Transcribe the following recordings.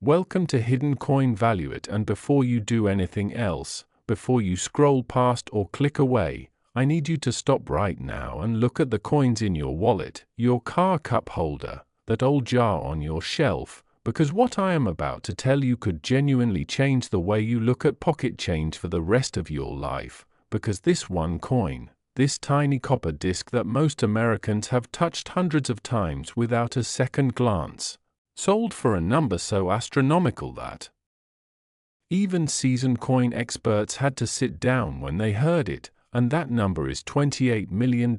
Welcome to Hidden Coin Value It, and before you do anything else, before you scroll past or click away, I need you to stop right now and look at the coins in your wallet, your car cup holder, that old jar on your shelf, because what I am about to tell you could genuinely change the way you look at pocket change for the rest of your life, because this one coin, this tiny copper disc that most Americans have touched hundreds of times without a second glance, sold for a number so astronomical that even seasoned coin experts had to sit down when they heard it, and that number is $28 million.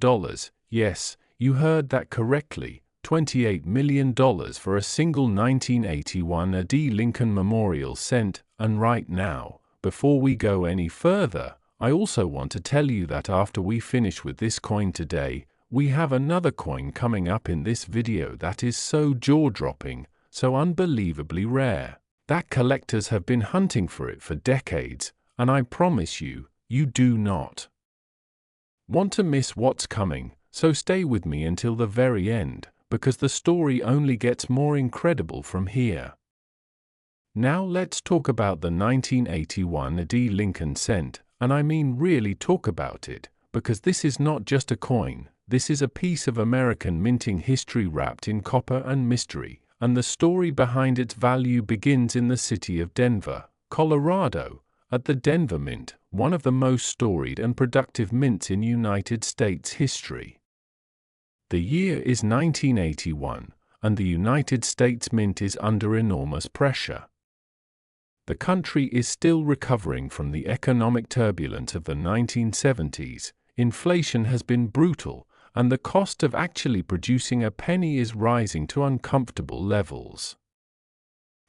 Yes, you heard that correctly, $28 million for a single 1981 AD Lincoln Memorial cent. And right now, before we go any further, I also want to tell you that after we finish with this coin today, we have another coin coming up in this video that is so jaw-dropping, so unbelievably rare, that collectors have been hunting for it for decades, and I promise you, you do not want to miss what's coming, so stay with me until the very end, because the story only gets more incredible from here. Now let's talk about the 1981 AD Lincoln cent, and I mean really talk about it, because this is not just a coin, this is a piece of American minting history wrapped in copper and mystery, and the story behind its value begins in the city of Denver, Colorado, at the Denver Mint, one of the most storied and productive mints in United States history. The year is 1981, and the United States Mint is under enormous pressure. The country is still recovering from the economic turbulence of the 1970s, inflation has been brutal, and the cost of actually producing a penny is rising to uncomfortable levels.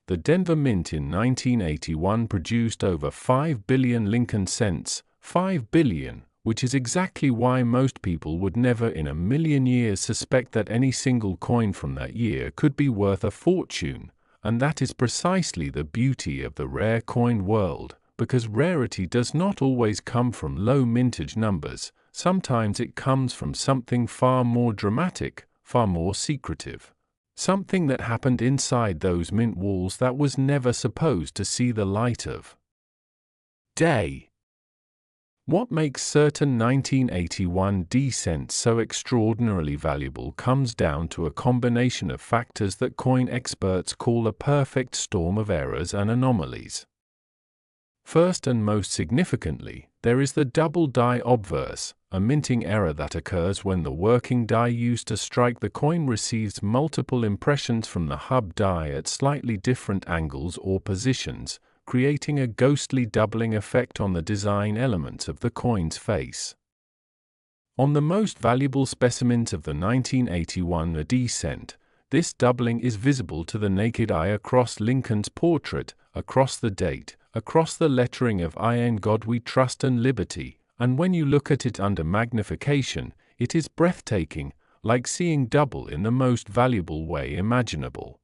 The Denver Mint in 1981 produced over 5 billion Lincoln cents, 5 billion, which is exactly why most people would never in a million years suspect that any single coin from that year could be worth a fortune, and that is precisely the beauty of the rare coin world, because rarity does not always come from low mintage numbers, sometimes it comes from something far more dramatic, far more secretive. Something that happened inside those mint walls that was never supposed to see the light of day. What makes certain 1981 AD cents so extraordinarily valuable comes down to a combination of factors that coin experts call a perfect storm of errors and anomalies. First and most significantly, there is the double die obverse, a minting error that occurs when the working die used to strike the coin receives multiple impressions from the hub die at slightly different angles or positions, creating a ghostly doubling effect on the design elements of the coin's face. On the most valuable specimens of the 1981 AD cent, this doubling is visible to the naked eye across Lincoln's portrait, across the date, across the lettering of "I in God We Trust and Liberty," and when you look at it under magnification, it is breathtaking, like seeing double in the most valuable way imaginable.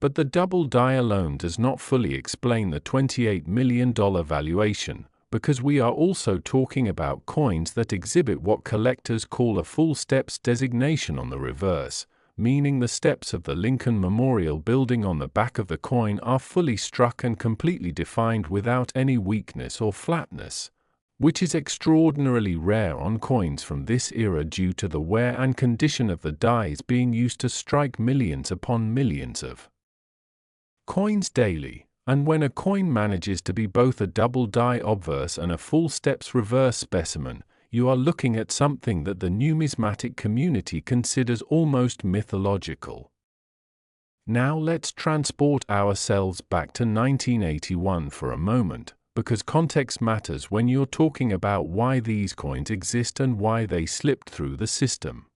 But the double die alone does not fully explain the $28 million valuation, because we are also talking about coins that exhibit what collectors call a full steps designation on the reverse, meaning the steps of the Lincoln Memorial building on the back of the coin are fully struck and completely defined without any weakness or flatness, which is extraordinarily rare on coins from this era due to the wear and condition of the dies being used to strike millions upon millions of coins daily. And when a coin manages to be both a double die obverse and a full steps reverse specimen, you are looking at something that the numismatic community considers almost mythological. Now let's transport ourselves back to 1981 for a moment, because context matters when you're talking about why these coins exist and why they slipped through the system.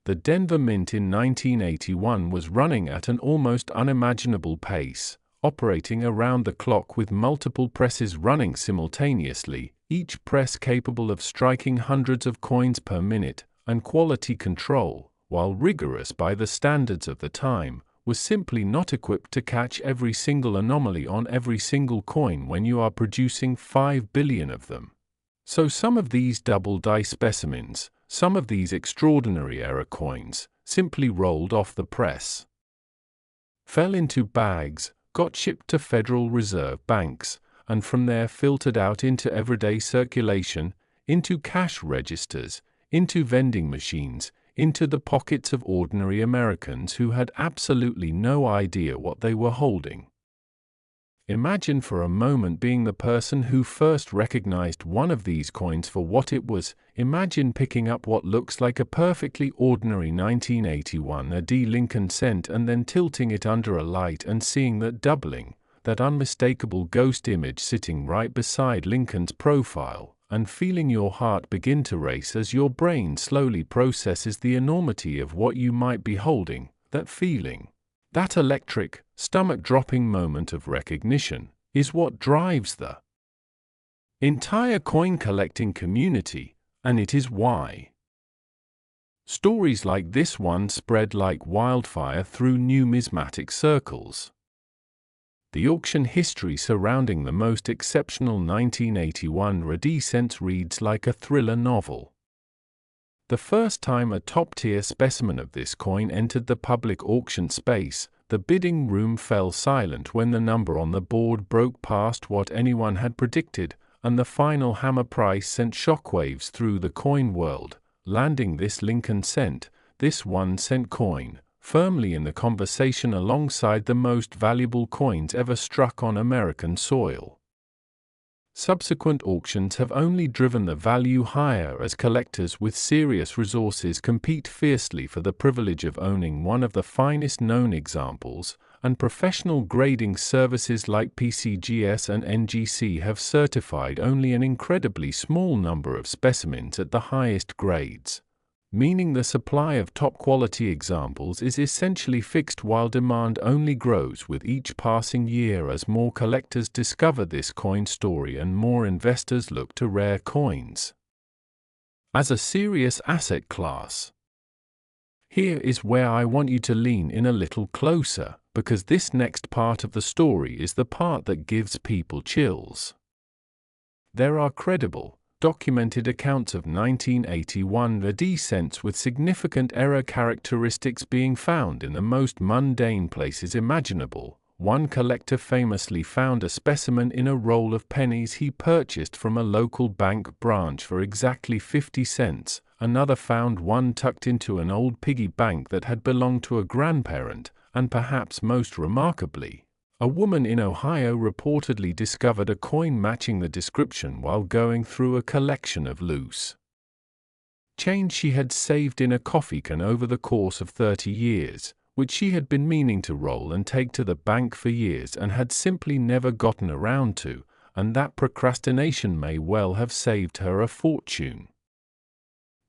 The Denver Mint in 1981 was running at an almost unimaginable pace, operating around the clock with multiple presses running simultaneously, each press capable of striking hundreds of coins per minute, and quality control, while rigorous by the standards of the time, was simply not equipped to catch every single anomaly on every single coin when you are producing 5 billion of them. So some of these double die specimens, some of these extraordinary error coins, simply rolled off the press. fell into bags, got shipped to Federal Reserve banks, and from there filtered out into everyday circulation, into cash registers, into vending machines, into the pockets of ordinary Americans who had absolutely no idea what they were holding. Imagine for a moment being the person who first recognized one of these coins for what it was. Imagine picking up what looks like a perfectly ordinary 1981 AD Lincoln cent and then tilting it under a light and seeing that doubling, that unmistakable ghost image sitting right beside Lincoln's profile, and feeling your heart begin to race as your brain slowly processes the enormity of what you might be holding. That feeling, that electric, stomach-dropping moment of recognition, is what drives the entire coin-collecting community, and it is why stories like this one spread like wildfire through numismatic circles. The auction history surrounding the most exceptional 1981 AD cents reads like a thriller novel. The first time a top-tier specimen of this coin entered the public auction space, the bidding room fell silent when the number on the board broke past what anyone had predicted, and the final hammer price sent shockwaves through the coin world, landing this Lincoln cent, this 1-cent coin, firmly in the conversation alongside the most valuable coins ever struck on American soil. Subsequent auctions have only driven the value higher as collectors with serious resources compete fiercely for the privilege of owning one of the finest known examples, and professional grading services like PCGS and NGC have certified only an incredibly small number of specimens at the highest grades, meaning the supply of top-quality examples is essentially fixed while demand only grows with each passing year as more collectors discover this coin story and more investors look to rare coins as a serious asset class. Here is where I want you to lean in a little closer, because this next part of the story is the part that gives people chills. There are credible, documented accounts of 1981 AD cents with significant error characteristics being found in the most mundane places imaginable. One collector famously found a specimen in a roll of pennies he purchased from a local bank branch for exactly 50 cents. Another found one tucked into an old piggy bank that had belonged to a grandparent, and perhaps most remarkably, a woman in Ohio reportedly discovered a coin matching the description while going through a collection of loose change she had saved in a coffee can over the course of 30 years, which she had been meaning to roll and take to the bank for years and had simply never gotten around to, and that procrastination may well have saved her a fortune.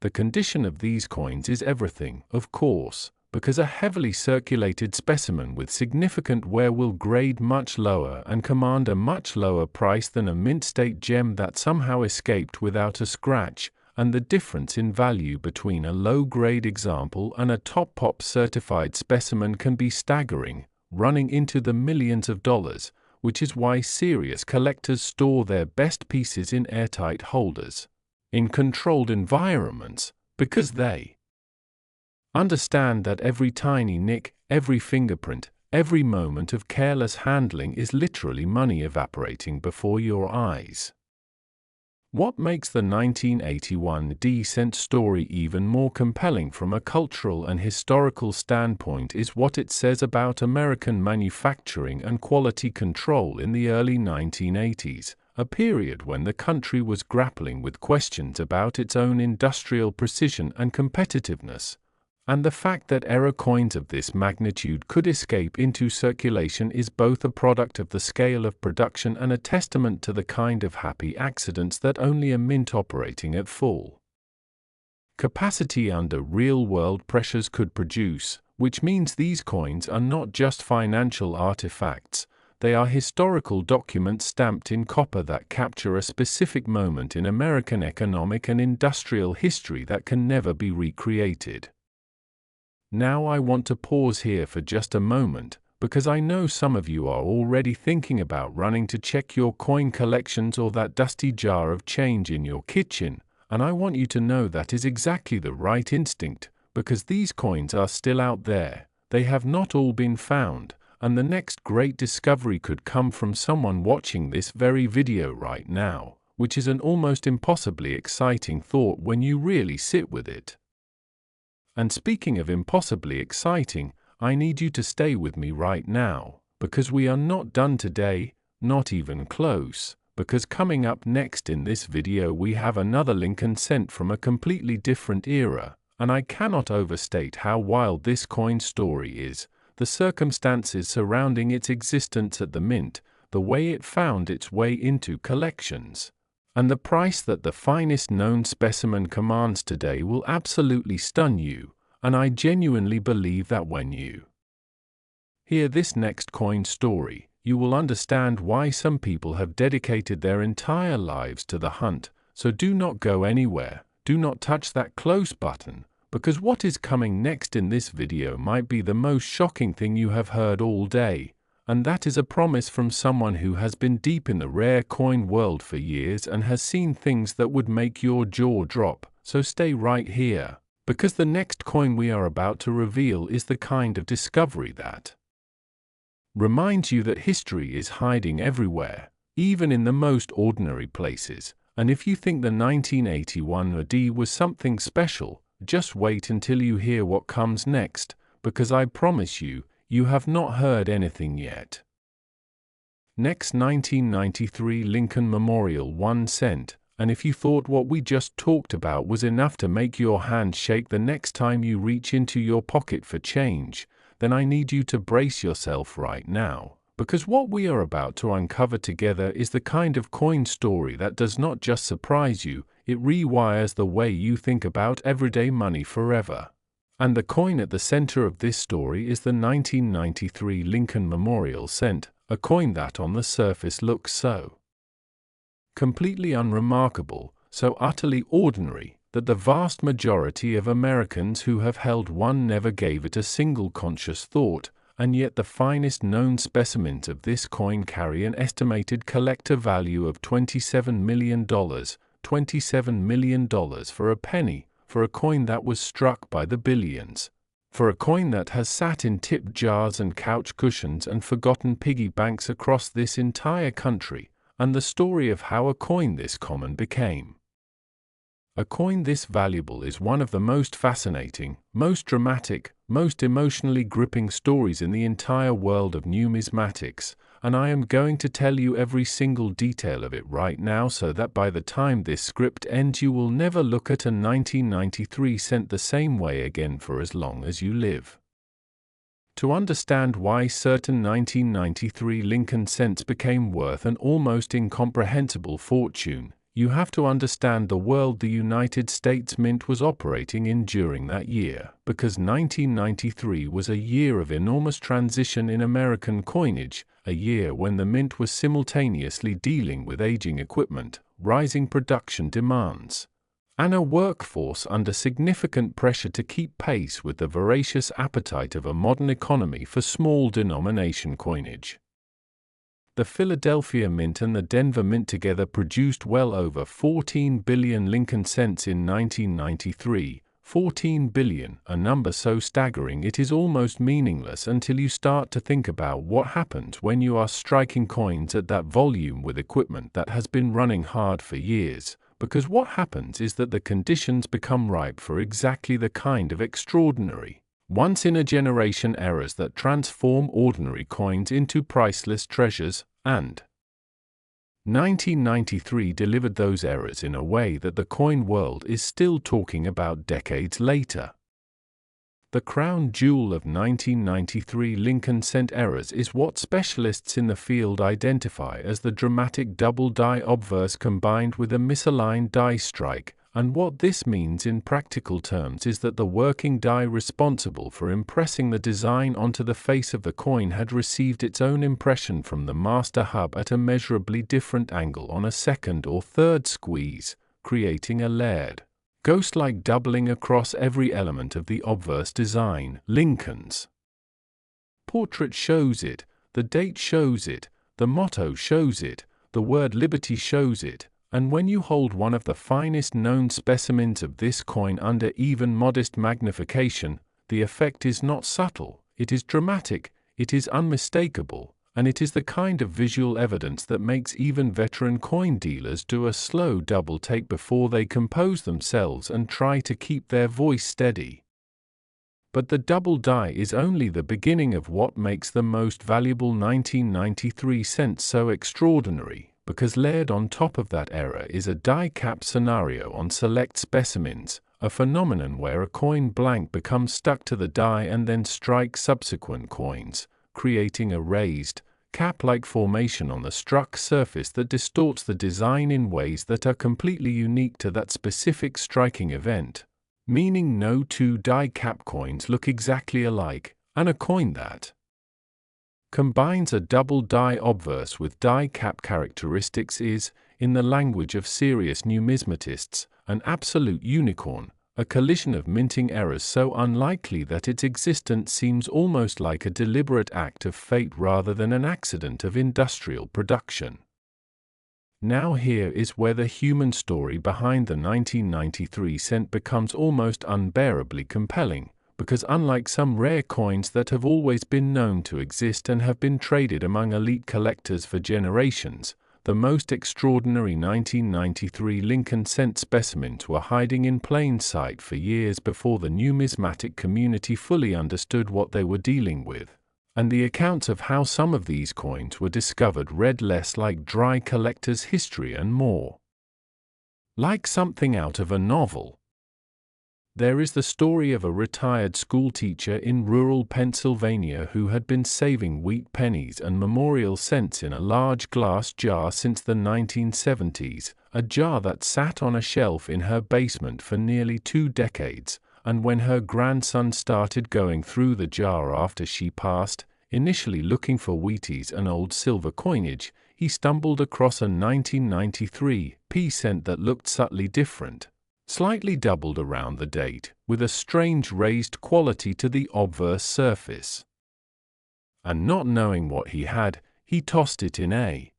The condition of these coins is everything, of course, because a heavily circulated specimen with significant wear will grade much lower and command a much lower price than a mint-state gem that somehow escaped without a scratch, and the difference in value between a low-grade example and a top-pop certified specimen can be staggering, running into the millions of dollars, which is why serious collectors store their best pieces in airtight holders, in controlled environments, because they understand that every tiny nick, every fingerprint, every moment of careless handling is literally money evaporating before your eyes. What makes the 1981 AD cent story even more compelling from a cultural and historical standpoint is what it says about American manufacturing and quality control in the early 1980s, a period when the country was grappling with questions about its own industrial precision and competitiveness. And the fact that error coins of this magnitude could escape into circulation is both a product of the scale of production and a testament to the kind of happy accidents that only a mint operating at full capacity under real-world pressures could produce, which means these coins are not just financial artifacts, they are historical documents stamped in copper that capture a specific moment in American economic and industrial history that can never be recreated. Now I want to pause here for just a moment, because I know some of you are already thinking about running to check your coin collections or that dusty jar of change in your kitchen, and I want you to know that is exactly the right instinct, because these coins are still out there, they have not all been found, and the next great discovery could come from someone watching this very video right now, which is an almost impossibly exciting thought when you really sit with it. And speaking of impossibly exciting, I need you to stay with me right now, because we are not done today, not even close, because coming up next in this video we have another Lincoln cent from a completely different era, and I cannot overstate how wild this coin story is, the circumstances surrounding its existence at the mint, the way it found its way into collections, and the price that the finest known specimen commands today will absolutely stun you, and I genuinely believe that when you hear this next coin story, you will understand why some people have dedicated their entire lives to the hunt. So do not go anywhere, do not touch that close button, because what is coming next in this video might be the most shocking thing you have heard all day, and that is a promise from someone who has been deep in the rare coin world for years and has seen things that would make your jaw drop. So stay right here, because the next coin we are about to reveal is the kind of discovery that reminds you that history is hiding everywhere, even in the most ordinary places. And if you think the 1981 AD was something special, just wait until you hear what comes next, because I promise you, you have not heard anything yet. Next, 1993 Lincoln Memorial 1 cent, and if you thought what we just talked about was enough to make your hand shake the next time you reach into your pocket for change, then I need you to brace yourself right now, because what we are about to uncover together is the kind of coin story that does not just surprise you, it rewires the way you think about everyday money forever. And the coin at the center of this story is the 1993 Lincoln Memorial cent, a coin that on the surface looks so completely unremarkable, so utterly ordinary, that the vast majority of Americans who have held one never gave it a single conscious thought, and yet the finest known specimens of this coin carry an estimated collector value of $27 million, $27 million for a penny, for a coin that was struck by the billions, for a coin that has sat in tip jars and couch cushions and forgotten piggy banks across this entire country, and the story of how a coin this common became a coin this valuable is one of the most fascinating, most dramatic, most emotionally gripping stories in the entire world of numismatics, and I am going to tell you every single detail of it right now so that by the time this script ends you will never look at a 1993 cent the same way again for as long as you live. To understand why certain 1993 Lincoln cents became worth an almost incomprehensible fortune, you have to understand the world the United States Mint was operating in during that year, because 1993 was a year of enormous transition in American coinage, a year when the Mint was simultaneously dealing with aging equipment, rising production demands, and a workforce under significant pressure to keep pace with the voracious appetite of a modern economy for small denomination coinage. The Philadelphia Mint and the Denver Mint together produced well over 14 billion Lincoln cents in 1993, 14 billion, a number so staggering it is almost meaningless until you start to think about what happens when you are striking coins at that volume with equipment that has been running hard for years, because what happens is that the conditions become ripe for exactly the kind of extraordinary, once-in-a-generation errors that transform ordinary coins into priceless treasures, and 1993 delivered those errors in a way that the coin world is still talking about decades later. The crown jewel of 1993 Lincoln cent errors is what specialists in the field identify as the dramatic double die obverse combined with a misaligned die strike, and what this means in practical terms is that the working die responsible for impressing the design onto the face of the coin had received its own impression from the master hub at a measurably different angle on a second or third squeeze, creating a layered, ghost-like doubling across every element of the obverse design. Lincoln's portrait shows it, the date shows it, the motto shows it, the word liberty shows it, and when you hold one of the finest known specimens of this coin under even modest magnification, the effect is not subtle, it is dramatic, It is unmistakable, and it is the kind of visual evidence that makes even veteran coin dealers do a slow double take before they compose themselves and try to keep their voice steady. But the double die is only the beginning of what makes the most valuable 1993 cent so extraordinary, because layered on top of that error is a die cap scenario on select specimens, a phenomenon where a coin blank becomes stuck to the die and then strikes subsequent coins, creating a raised, cap-like formation on the struck surface that distorts the design in ways that are completely unique to that specific striking event, meaning no two die cap coins look exactly alike, and a coin that combines a double die obverse with die cap characteristics is, in the language of serious numismatists, an absolute unicorn, a collision of minting errors so unlikely that its existence seems almost like a deliberate act of fate rather than an accident of industrial production. Now here is where the human story behind the 1993 cent becomes almost unbearably compelling, because unlike some rare coins that have always been known to exist and have been traded among elite collectors for generations, the most extraordinary 1993 Lincoln cent specimens were hiding in plain sight for years before the numismatic community fully understood what they were dealing with, and the accounts of how some of these coins were discovered read less like dry collector's history and more like something out of a novel. There is the story of a retired schoolteacher in rural Pennsylvania who had been saving wheat pennies and memorial cents in a large glass jar since the 1970s, a jar that sat on a shelf in her basement for nearly 2 decades, and when her grandson started going through the jar after she passed, initially looking for Wheaties and old silver coinage, he stumbled across a 1993 p-cent that looked subtly different, slightly doubled around the date, with a strange raised quality to the obverse surface. And not knowing what he had, he tossed it in a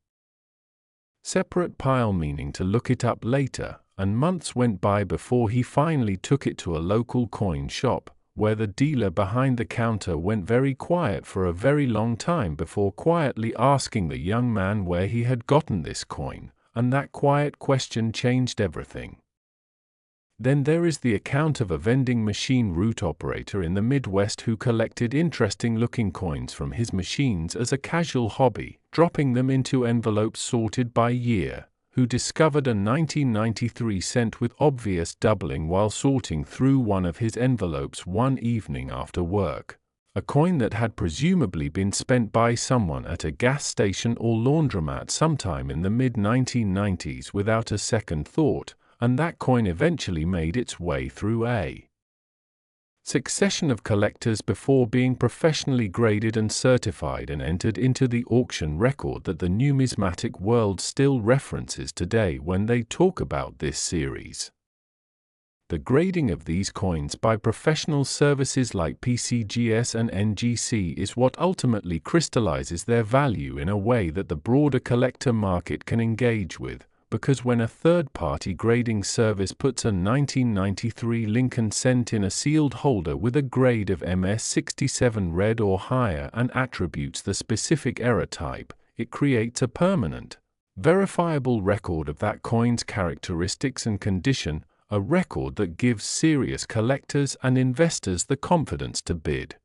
separate pile, meaning to look it up later, and months went by before he finally took it to a local coin shop, where the dealer behind the counter went very quiet for a very long time before quietly asking the young man where he had gotten this coin, and that quiet question changed everything. Then there is the account of a vending machine route operator in the Midwest who collected interesting-looking coins from his machines as a casual hobby, dropping them into envelopes sorted by year, who discovered a 1993 cent with obvious doubling while sorting through one of his envelopes one evening after work, a coin that had presumably been spent by someone at a gas station or laundromat sometime in the mid-1990s without a second thought, and that coin eventually made its way through a succession of collectors before being professionally graded and certified and entered into the auction record that the numismatic world still references today when they talk about this series. The grading of these coins by professional services like PCGS and NGC is what ultimately crystallizes their value in a way that the broader collector market can engage with, because when a third-party grading service puts a 1993 Lincoln cent in a sealed holder with a grade of MS67 red or higher and attributes the specific error type, it creates a permanent, verifiable record of that coin's characteristics and condition, a record that gives serious collectors and investors the confidence to bid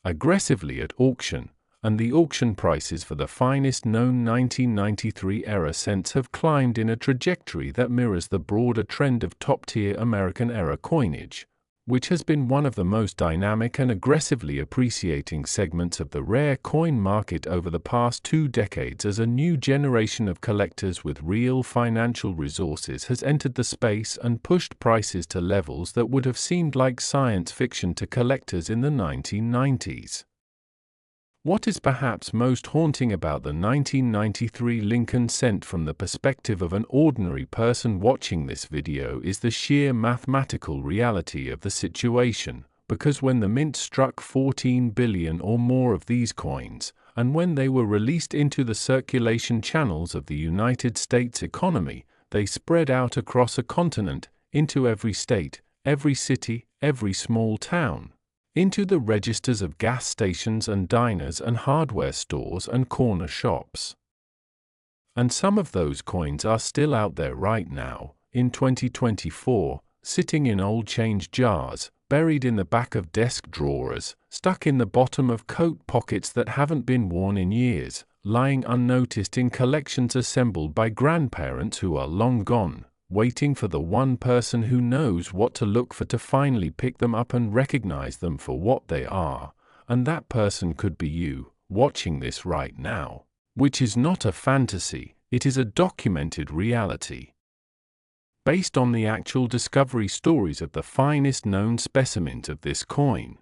aggressively at auction, and the auction prices for the finest known 1993 era cents have climbed in a trajectory that mirrors the broader trend of top-tier American era coinage, which has been one of the most dynamic and aggressively appreciating segments of the rare coin market over the past 2 decades as a new generation of collectors with real financial resources has entered the space and pushed prices to levels that would have seemed like science fiction to collectors in the 1990s. What is perhaps most haunting about the 1993 Lincoln cent from the perspective of an ordinary person watching this video is the sheer mathematical reality of the situation, because when the mint struck 14 billion or more of these coins, and when they were released into the circulation channels of the United States economy, they spread out across a continent, into every state, every city, every small town. into the registers of gas stations and diners and hardware stores and corner shops. And some of those coins are still out there right now, in 2024, sitting in old change jars, buried in the back of desk drawers, stuck in the bottom of coat pockets that haven't been worn in years, lying unnoticed in collections assembled by grandparents who are long gone, waiting for the one person who knows what to look for to finally pick them up and recognize them for what they are, and that person could be you, watching this right now. Which is not a fantasy, it is a documented reality. Based on the actual discovery stories of the finest known specimens of this coin.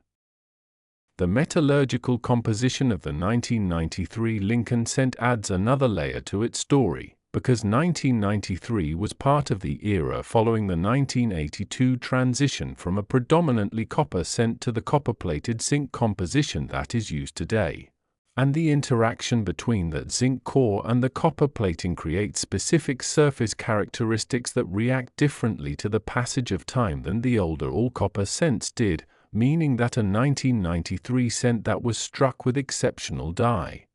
The metallurgical composition of the 1993 Lincoln cent adds another layer to its story, because 1993 was part of the era following the 1982 transition from a predominantly copper cent to the copper-plated zinc composition that is used today. And the interaction between that zinc core and the copper plating creates specific surface characteristics that react differently to the passage of time than the older all-copper cents did, meaning that a 1993 cent that was struck with exceptional die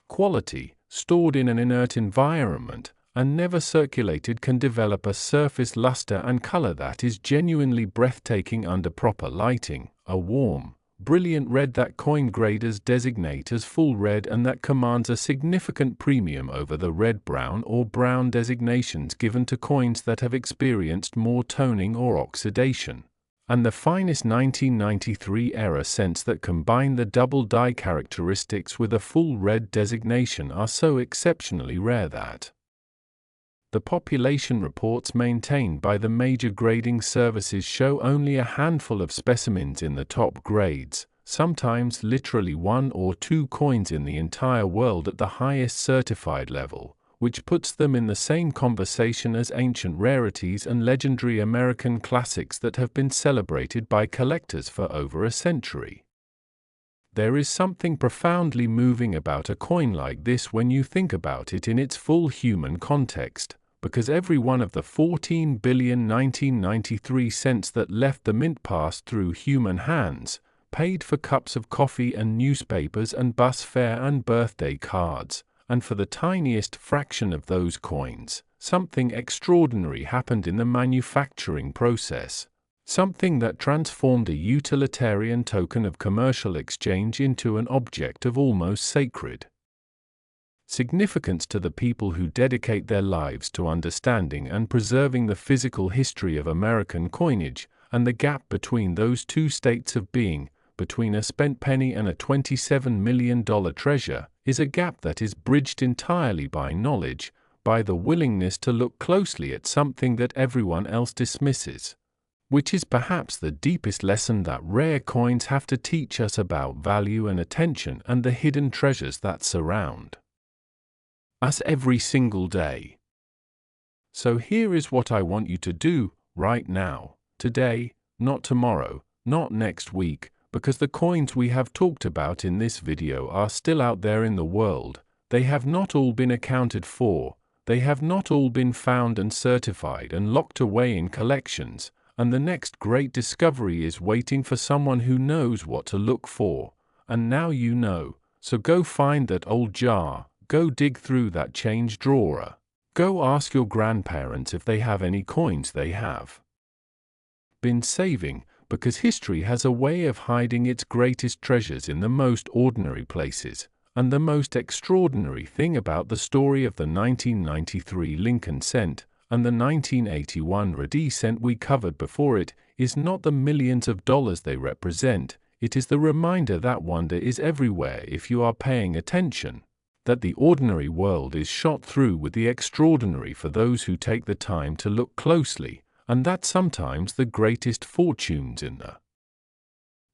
quality, stored in an inert environment, and never circulated can develop a surface luster and color that is genuinely breathtaking under proper lighting, a warm, brilliant red that coin graders designate as full red and that commands a significant premium over the red-brown or brown designations given to coins that have experienced more toning or oxidation. And the finest 1993 era cents that combine the double die characteristics with a full red designation are so exceptionally rare that the population reports maintained by the major grading services show only a handful of specimens in the top grades, sometimes literally 1 or 2 coins in the entire world at the highest certified level, which puts them in the same conversation as ancient rarities and legendary American classics that have been celebrated by collectors for over a century. There is something profoundly moving about a coin like this when you think about it in its full human context, because every one of the 14 billion 1993 cents that left the mint passed through human hands, paid for cups of coffee and newspapers and bus fare and birthday cards, and for the tiniest fraction of those coins, something extraordinary happened in the manufacturing process. Something that transformed a utilitarian token of commercial exchange into an object of almost sacred significance to the people who dedicate their lives to understanding and preserving the physical history of American coinage, and the gap between those two states of being, between a spent penny and a $27 million treasure, is a gap that is bridged entirely by knowledge, by the willingness to look closely at something that everyone else dismisses. Which is perhaps the deepest lesson that rare coins have to teach us about value and attention and the hidden treasures that surround us every single day. So here is what I want you to do, right now, today, not tomorrow, not next week, because the coins we have talked about in this video are still out there in the world, they have not all been accounted for, they have not all been found and certified and locked away in collections, and the next great discovery is waiting for someone who knows what to look for, and now you know, so go find that old jar, go dig through that change drawer, go ask your grandparents if they have any coins they have been saving, because history has a way of hiding its greatest treasures in the most ordinary places, and the most extraordinary thing about the story of the 1993 Lincoln cent and the 1981 Ready cent we covered before it is not the millions of dollars they represent, it is the reminder that wonder is everywhere if you are paying attention, that the ordinary world is shot through with the extraordinary for those who take the time to look closely, and that sometimes the greatest fortunes in the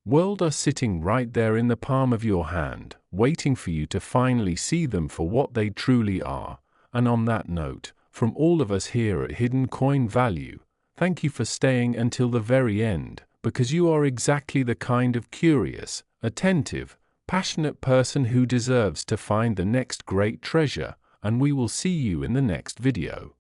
world are sitting right there in the palm of your hand, waiting for you to finally see them for what they truly are. And on that note, from all of us here at Hidden Coin Value, thank you for staying until the very end, because you are exactly the kind of curious, attentive, passionate person who deserves to find the next great treasure, and we will see you in the next video.